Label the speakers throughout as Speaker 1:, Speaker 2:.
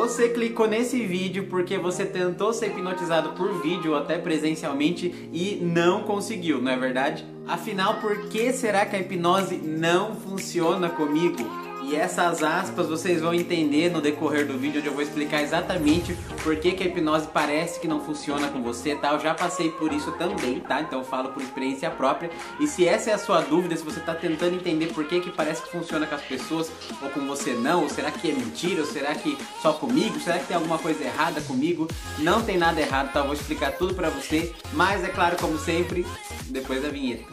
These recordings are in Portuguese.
Speaker 1: Você clicou nesse vídeo porque você tentou ser hipnotizado por vídeo ou até presencialmente e não conseguiu, não é verdade? Afinal, por que será que a hipnose não funciona comigo? E essas aspas vocês vão entender no decorrer do vídeo, onde eu vou explicar exatamente por que a hipnose parece que não funciona com você, tá? Eu já passei por isso também, tá? Então eu falo por experiência própria. E se essa é a sua dúvida, se você tá tentando entender por que parece que funciona com as pessoas ou com você não, ou será que é mentira, ou será que só comigo, será que tem alguma coisa errada comigo? Não tem nada errado, tá? Eu vou explicar tudo pra você, mas é claro, como sempre, depois da vinheta.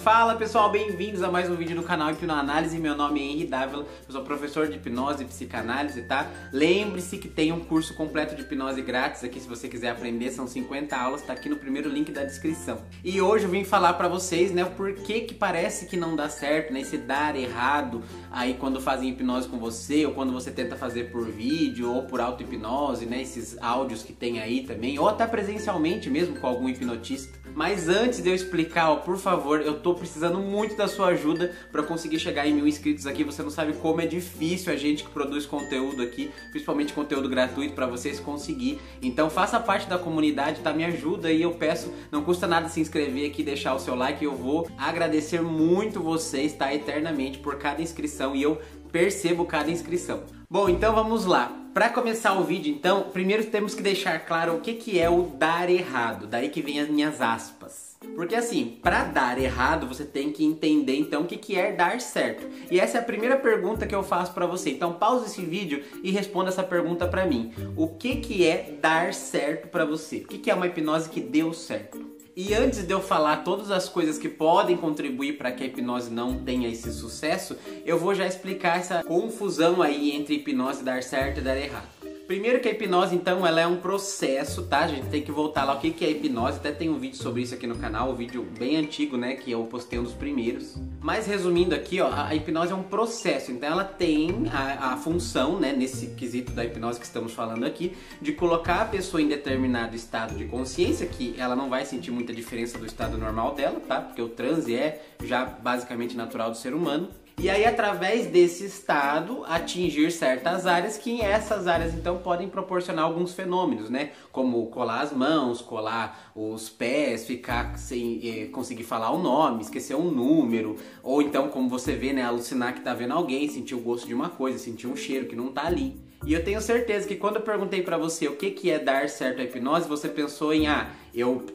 Speaker 1: Fala pessoal, bem-vindos a mais um vídeo do canal Hipnoanálise. Meu nome é Henry Dávila, eu sou professor de hipnose e psicanálise, tá? Lembre-se que tem um curso completo de hipnose grátis aqui, se você quiser aprender, são 50 aulas, tá aqui no primeiro link da descrição. E hoje eu vim falar pra vocês, né, o porquê que parece que não dá certo, né, esse dar errado aí quando fazem hipnose com você, ou quando você tenta fazer por vídeo, ou por auto-hipnose, né, esses áudios que tem aí também, ou até presencialmente mesmo com algum hipnotista. Mas antes de eu explicar, ó, por favor, eu tô precisando muito da sua ajuda para conseguir chegar em 1000 inscritos aqui. Você não sabe como é difícil a gente que produz conteúdo aqui, principalmente conteúdo gratuito, para vocês conseguir. Então faça parte da comunidade, tá? Me ajuda aí, eu peço, não custa nada se inscrever aqui, deixar o seu like. Eu vou agradecer muito vocês, tá? Eternamente por cada inscrição, e eu percebo cada inscrição. Bom, então vamos lá. Para começar o vídeo, então, primeiro temos que deixar claro o que é o dar errado. Daí que vem as minhas aspas. Porque assim, para dar errado, você tem que entender então o que é dar certo. E essa é a primeira pergunta que eu faço para você. Então pausa esse vídeo e responda essa pergunta para mim. O que é dar certo para você? O que é uma hipnose que deu certo? E antes de eu falar todas as coisas que podem contribuir para que a hipnose não tenha esse sucesso, eu vou já explicar essa confusão aí entre hipnose dar certo e dar errado. Primeiro que a hipnose, então, ela é um processo, tá? A gente tem que voltar lá o que é hipnose, até tem um vídeo sobre isso aqui no canal, um vídeo bem antigo, né, que eu postei um dos primeiros. Mas resumindo aqui, ó, a hipnose é um processo, então ela tem a função, né, nesse quesito da hipnose que estamos falando aqui, de colocar a pessoa em determinado estado de consciência, que ela não vai sentir muita diferença do estado normal dela, tá? Porque o transe é já basicamente natural do ser humano. E aí, através desse estado, atingir certas áreas, que essas áreas, então, podem proporcionar alguns fenômenos, né? Como colar as mãos, colar os pés, ficar sem conseguir falar o nome, esquecer um número, ou então, como você vê, né, alucinar que tá vendo alguém, sentir o gosto de uma coisa, sentir um cheiro que não tá ali. E eu tenho certeza que quando eu perguntei pra você o que é dar certo a hipnose, você pensou em,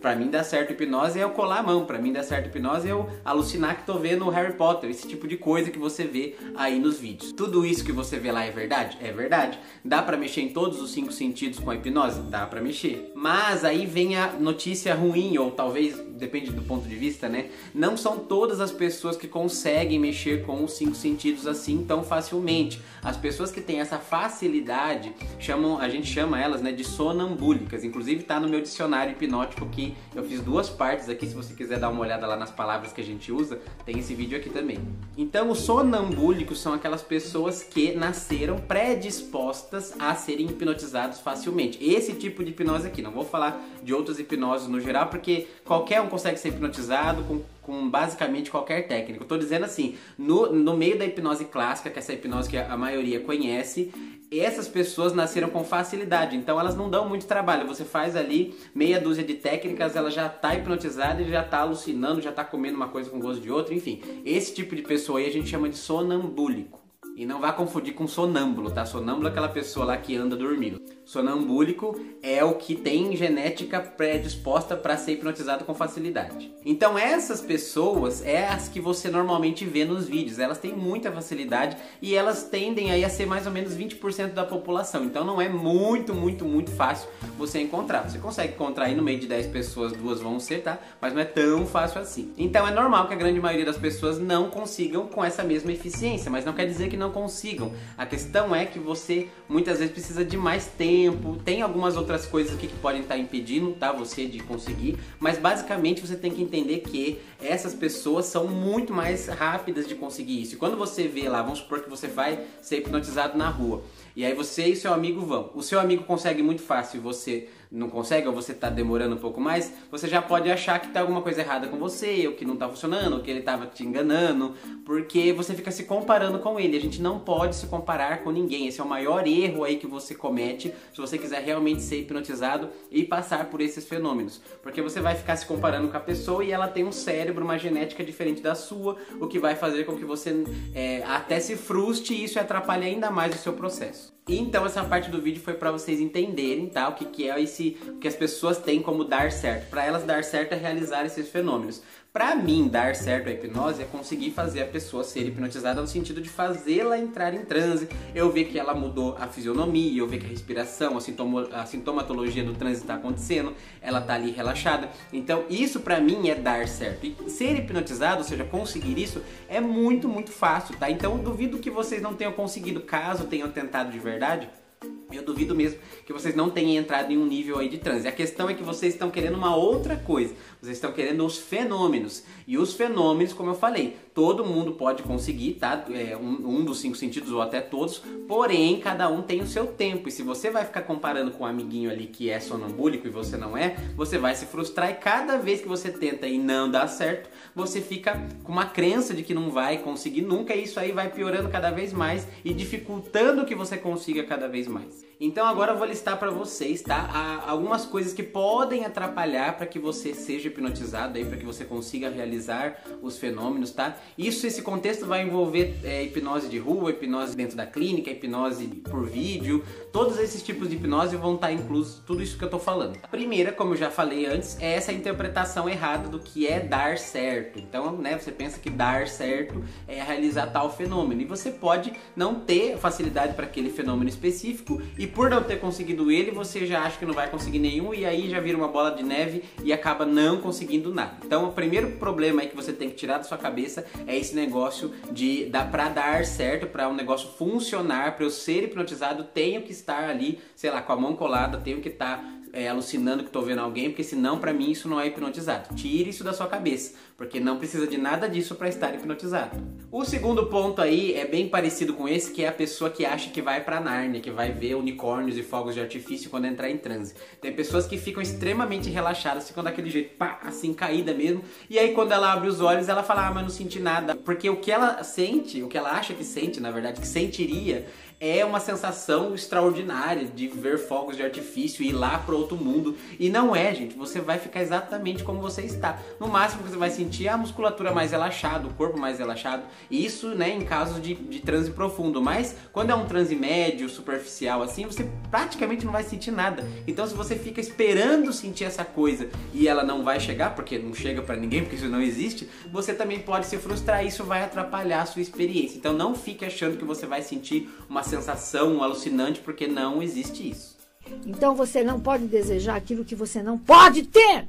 Speaker 1: pra mim dar certo a hipnose é eu colar a mão, pra mim dar certo a hipnose é eu alucinar que tô vendo o Harry Potter, esse tipo de coisa que você vê aí nos vídeos. Tudo isso que você vê lá é verdade? É verdade. Dá pra mexer em todos os 5 sentidos com a hipnose? Dá pra mexer. Mas aí vem a notícia ruim, ou talvez, depende do ponto de vista, né? Não são todas as pessoas que conseguem mexer com os 5 sentidos assim tão facilmente. As pessoas que têm essa facilidade, a gente chama elas, né, de sonambúlicas. Inclusive tá no meu dicionário hipnótico, que eu fiz 2 partes aqui, se você quiser dar uma olhada lá nas palavras que a gente usa, tem esse vídeo aqui também. Então os sonambúlicos são aquelas pessoas que nasceram predispostas a serem hipnotizados facilmente. Esse tipo de hipnose aqui, não vou falar de outras hipnoses no geral, porque qualquer um consegue ser hipnotizado com basicamente qualquer técnica. Eu tô dizendo assim, no meio da hipnose clássica, que é essa hipnose que a maioria conhece, essas pessoas nasceram com facilidade, então elas não dão muito trabalho. Você faz ali meia dúzia de técnicas, ela já tá hipnotizada e já tá alucinando, já tá comendo uma coisa com gosto de outra, enfim. Esse tipo de pessoa aí a gente chama de sonambúlico. E não vá confundir com sonâmbulo, tá? Sonâmbulo é aquela pessoa lá que anda dormindo. Sonambúlico é o que tem genética predisposta para ser hipnotizado com facilidade. Então essas pessoas é as que você normalmente vê nos vídeos. Elas têm muita facilidade e elas tendem aí a ser mais ou menos 20% da população. Então não é muito fácil você encontrar. Você consegue encontrar aí no meio de 10 pessoas, 2 vão ser, tá? Mas não é tão fácil assim. Então é normal que a grande maioria das pessoas não consigam com essa mesma eficiência, mas não quer dizer que não consigam. A questão é que você muitas vezes precisa de mais tempo, tem algumas outras coisas aqui que podem estar impedindo, tá, você de conseguir, mas basicamente você tem que entender que essas pessoas são muito mais rápidas de conseguir isso. E quando você vê lá, vamos supor que você vai ser hipnotizado na rua, e aí você e seu amigo vão. O seu amigo consegue muito fácil e você não consegue, ou você tá demorando um pouco mais, você já pode achar que tá alguma coisa errada com você, ou que não tá funcionando, ou que ele tava te enganando, porque você fica se comparando com ele. A gente não pode se comparar com ninguém. Esse é o maior erro aí que você comete se você quiser realmente ser hipnotizado e passar por esses fenômenos, porque você vai ficar se comparando com a pessoa e ela tem um cérebro, uma genética diferente da sua, o que vai fazer com que você até se frustre, e isso atrapalhe ainda mais o seu processo. Então essa parte do vídeo foi para vocês entenderem, tá, o que é o que as pessoas têm como dar certo. Para elas dar certo é realizar esses fenômenos. Para mim, dar certo a hipnose é conseguir fazer a pessoa ser hipnotizada no sentido de fazê-la entrar em transe, eu ver que ela mudou a fisionomia, eu ver que a respiração, a sintomatologia do transe está acontecendo, ela tá ali relaxada. Então isso para mim é dar certo. E ser hipnotizado, ou seja, conseguir isso, é muito, muito fácil, tá? Então eu duvido que vocês não tenham conseguido, caso tenham tentado de verdade. Eu duvido mesmo que vocês não tenham entrado em um nível aí de transe. A questão é que vocês estão querendo uma outra coisa. Vocês estão querendo os fenômenos. E os fenômenos, como eu falei, todo mundo pode conseguir, tá? Um dos 5 sentidos ou até todos. Porém, cada um tem o seu tempo. E se você vai ficar comparando com um amiguinho ali que é sonambúlico e você não é, você vai se frustrar. E cada vez que você tenta e não dá certo, você fica com uma crença de que não vai conseguir nunca. E isso aí vai piorando cada vez mais e dificultando que você consiga cada vez mais. Então agora eu vou listar para vocês, tá, algumas coisas que podem atrapalhar para que você seja hipnotizado aí, para que você consiga realizar os fenômenos, tá? Esse contexto vai envolver hipnose de rua, hipnose dentro da clínica, hipnose por vídeo, todos esses tipos de hipnose vão estar inclusos tudo isso que eu tô falando. A primeira, como eu já falei antes, é essa interpretação errada do que é dar certo. Então, né, você pensa que dar certo é realizar tal fenômeno, e você pode não ter facilidade para aquele fenômeno específico, e por não ter conseguido ele, você já acha que não vai conseguir nenhum, e aí já vira uma bola de neve e acaba não conseguindo nada. Então o primeiro problema aí que você tem que tirar da sua cabeça é esse negócio de pra dar certo, para um negócio funcionar, para eu ser hipnotizado, tenho que estar ali, sei lá, com a mão colada, tenho que estar alucinando que estou vendo alguém, porque senão pra mim isso não é hipnotizado. Tire isso da sua cabeça, porque não precisa de nada disso para estar hipnotizado. O segundo ponto aí é bem parecido com esse, que é a pessoa que acha que vai pra Nárnia, que vai ver unicórnios e fogos de artifício quando entrar em transe. Tem pessoas que ficam extremamente relaxadas, ficam daquele jeito, pá, assim, caída mesmo, e aí quando ela abre os olhos, ela fala, mas não senti nada, porque o que ela sente, o que ela acha que sente, na verdade, que sentiria, é uma sensação extraordinária de ver fogos de artifício e ir lá para outro mundo. E não é, gente. Você vai ficar exatamente como você está. No máximo que você vai sentir é a musculatura mais relaxada, o corpo mais relaxado. Isso, né, em casos de transe profundo. Mas quando é um transe médio, superficial assim, você praticamente não vai sentir nada. Então se você fica esperando sentir essa coisa e ela não vai chegar, porque não chega para ninguém, porque isso não existe, você também pode se frustrar e isso vai atrapalhar a sua experiência. Então não fique achando que você vai sentir uma sensação alucinante, porque não existe isso.
Speaker 2: Então você não pode desejar aquilo que você não pode ter.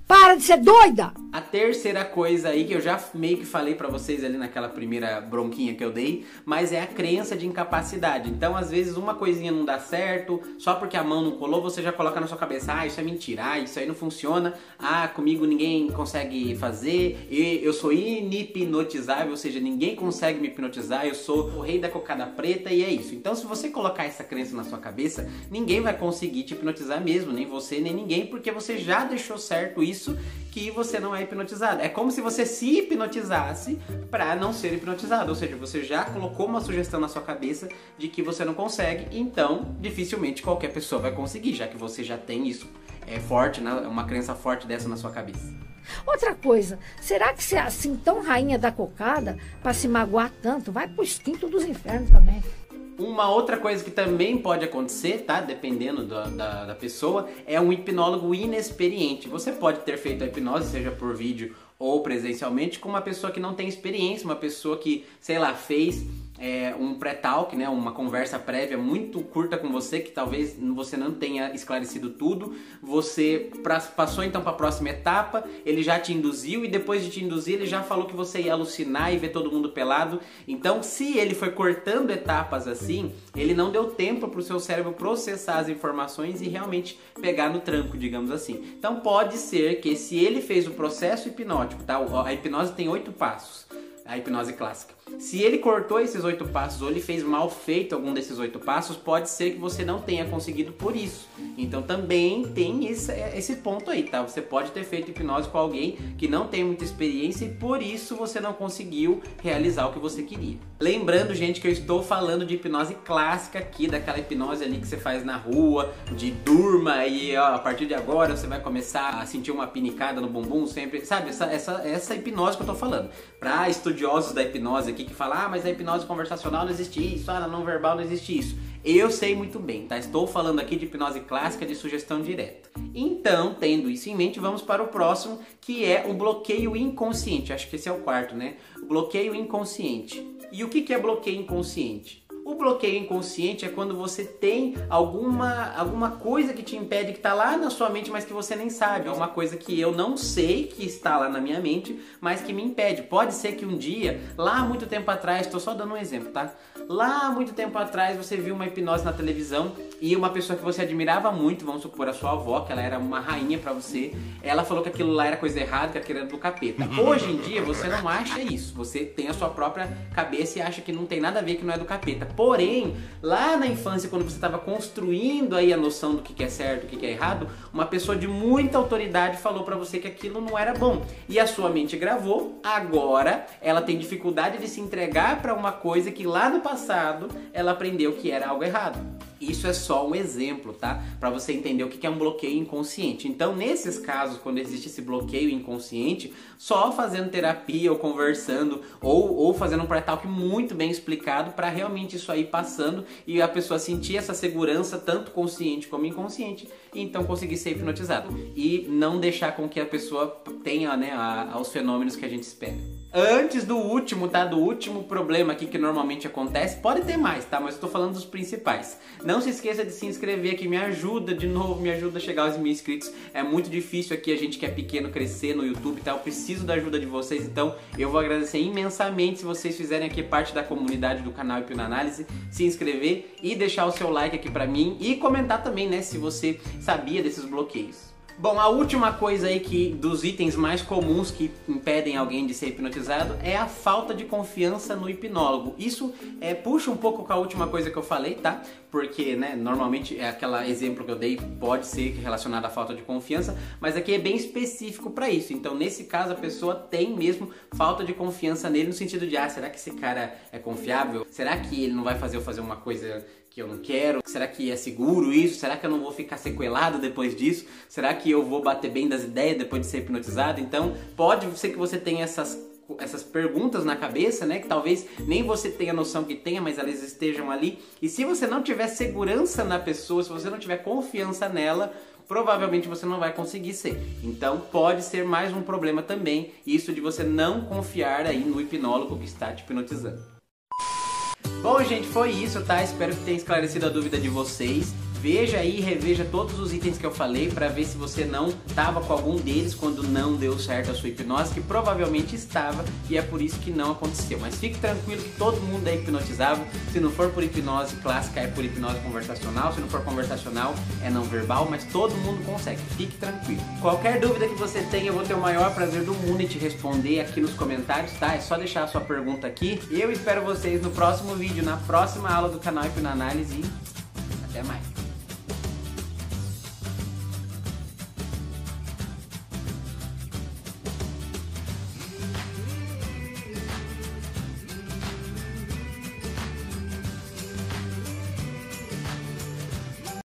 Speaker 2: Para de ser doida!
Speaker 1: A terceira coisa aí, que eu já meio que falei pra vocês ali naquela primeira bronquinha que eu dei, mas é a crença de incapacidade. Então, às vezes, uma coisinha não dá certo, só porque a mão não colou, você já coloca na sua cabeça, ah, isso é mentira, ah, isso aí não funciona, ah, comigo ninguém consegue fazer, eu sou inipnotizável, ou seja, ninguém consegue me hipnotizar, eu sou o rei da cocada preta e é isso. Então, se você colocar essa crença na sua cabeça, ninguém vai conseguir te hipnotizar mesmo, nem você, nem ninguém, porque você já deixou certo isso, que você não é hipnotizado. É como se você se hipnotizasse para não ser hipnotizado, ou seja, você já colocou uma sugestão na sua cabeça de que você não consegue, então dificilmente qualquer pessoa vai conseguir, já que você já tem isso forte, uma crença forte dessa na sua cabeça.
Speaker 2: Outra coisa, será que você é assim tão rainha da cocada para se magoar tanto? Vai pro instinto dos infernos também.
Speaker 1: Uma outra coisa que também pode acontecer, tá? Dependendo da pessoa, é um hipnólogo inexperiente. Você pode ter feito a hipnose, seja por vídeo ou presencialmente, com uma pessoa que não tem experiência, uma pessoa que, sei lá, fez um pré-talk, né, uma conversa prévia muito curta com você, que talvez você não tenha esclarecido tudo, você passou então para a próxima etapa, ele já te induziu e depois de te induzir ele já falou que você ia alucinar e ver todo mundo pelado. Então, se ele foi cortando etapas assim, ele não deu tempo para o seu cérebro processar as informações e realmente pegar no tranco, digamos assim. Então pode ser que se ele fez o processo hipnótico, tá? A hipnose tem 8 passos. a hipnose clássica. Se ele cortou esses 8 passos ou ele fez mal feito algum desses 8 passos, pode ser que você não tenha conseguido por isso. Então também tem esse ponto aí, tá? Você pode ter feito hipnose com alguém que não tem muita experiência e por isso você não conseguiu realizar o que você queria. Lembrando, gente, que eu estou falando de hipnose clássica aqui, daquela hipnose ali que você faz na rua, de durma e ó, a partir de agora você vai começar a sentir uma pinicada no bumbum sempre, sabe? Essa hipnose que eu tô falando. Para estudiosos da hipnose aqui que falam, mas a hipnose conversacional não existe isso, na não verbal não existe isso. Eu sei muito bem, tá? Estou falando aqui de hipnose clássica de sugestão direta. Então, tendo isso em mente, vamos para o próximo, que é o bloqueio inconsciente. Acho que esse é o quarto, né? O bloqueio inconsciente. E o que é bloqueio inconsciente? O bloqueio inconsciente é quando você tem alguma coisa que te impede, que está lá na sua mente, mas que você nem sabe. É uma coisa que eu não sei que está lá na minha mente, mas que me impede. Pode ser que um dia, lá há muito tempo atrás, estou só dando um exemplo, tá? Lá há muito tempo atrás você viu uma hipnose na televisão e uma pessoa que você admirava muito, vamos supor a sua avó, que ela era uma rainha pra você, ela falou que aquilo lá era coisa errada, que aquilo era do capeta. Hoje em dia você não acha isso, você tem a sua própria cabeça e acha que não tem nada a ver, que não é do capeta. Porém, lá na infância, quando você estava construindo aí a noção do que é certo, do que é errado, uma pessoa de muita autoridade falou pra você que aquilo não era bom. E a sua mente gravou, agora ela tem dificuldade de se entregar pra uma coisa que lá no passado ela aprendeu que era algo errado. Isso é só um exemplo, tá? Para você entender o que é um bloqueio inconsciente. Então, nesses casos, quando existe esse bloqueio inconsciente, só fazendo terapia ou conversando ou fazendo um pré-talk muito bem explicado para realmente isso aí passando e a pessoa sentir essa segurança, tanto consciente como inconsciente, e então conseguir ser hipnotizado. E não deixar com que a pessoa tenha, né, os fenômenos que a gente espera. Antes do último, tá? Do último problema aqui que normalmente acontece, pode ter mais, tá? Mas eu tô falando dos principais. Não se esqueça de se inscrever aqui, me ajuda de novo, me ajuda a chegar aos 1000 inscritos. É muito difícil aqui, a gente que é pequeno crescer no YouTube, tá? Eu preciso da ajuda de vocês, então eu vou agradecer imensamente se vocês fizerem aqui parte da comunidade do canal Hipnoanálise, se inscrever e deixar o seu like aqui pra mim e comentar também, né, se você sabia desses bloqueios. Bom, a última coisa aí dos itens mais comuns que impedem alguém de ser hipnotizado é a falta de confiança no hipnólogo. Isso puxa um pouco com a última coisa que eu falei, tá? Porque, né, normalmente aquele exemplo que eu dei pode ser relacionado à falta de confiança, mas aqui é bem específico para isso. Então, nesse caso, a pessoa tem mesmo falta de confiança nele no sentido de, será que esse cara é confiável? Será que ele não vai fazer eu fazer uma coisa que eu não quero? Será que é seguro isso? Será que eu não vou ficar sequelado depois disso? Será que eu vou bater bem das ideias depois de ser hipnotizado? Então, pode ser que você tenha essas perguntas na cabeça, né? Que talvez nem você tenha noção que tenha, mas elas estejam ali. E se você não tiver segurança na pessoa, se você não tiver confiança nela, provavelmente você não vai conseguir ser. Então pode ser mais um problema também, isso de você não confiar aí no hipnólogo que está te hipnotizando. Bom, gente, foi isso, tá? Espero que tenha esclarecido a dúvida de vocês. Veja aí e reveja todos os itens que eu falei para ver se você não estava com algum deles quando não deu certo a sua hipnose, que provavelmente estava e é por isso que não aconteceu. Mas fique tranquilo que todo mundo é hipnotizável. Se não for por hipnose clássica, é por hipnose conversacional. Se não for conversacional, é não verbal, mas todo mundo consegue. Fique tranquilo. Qualquer dúvida que você tenha, eu vou ter o maior prazer do mundo em te responder aqui nos comentários, tá? É só deixar a sua pergunta aqui. Eu espero vocês no próximo vídeo, na próxima aula do canal Hipnoanálise e até mais.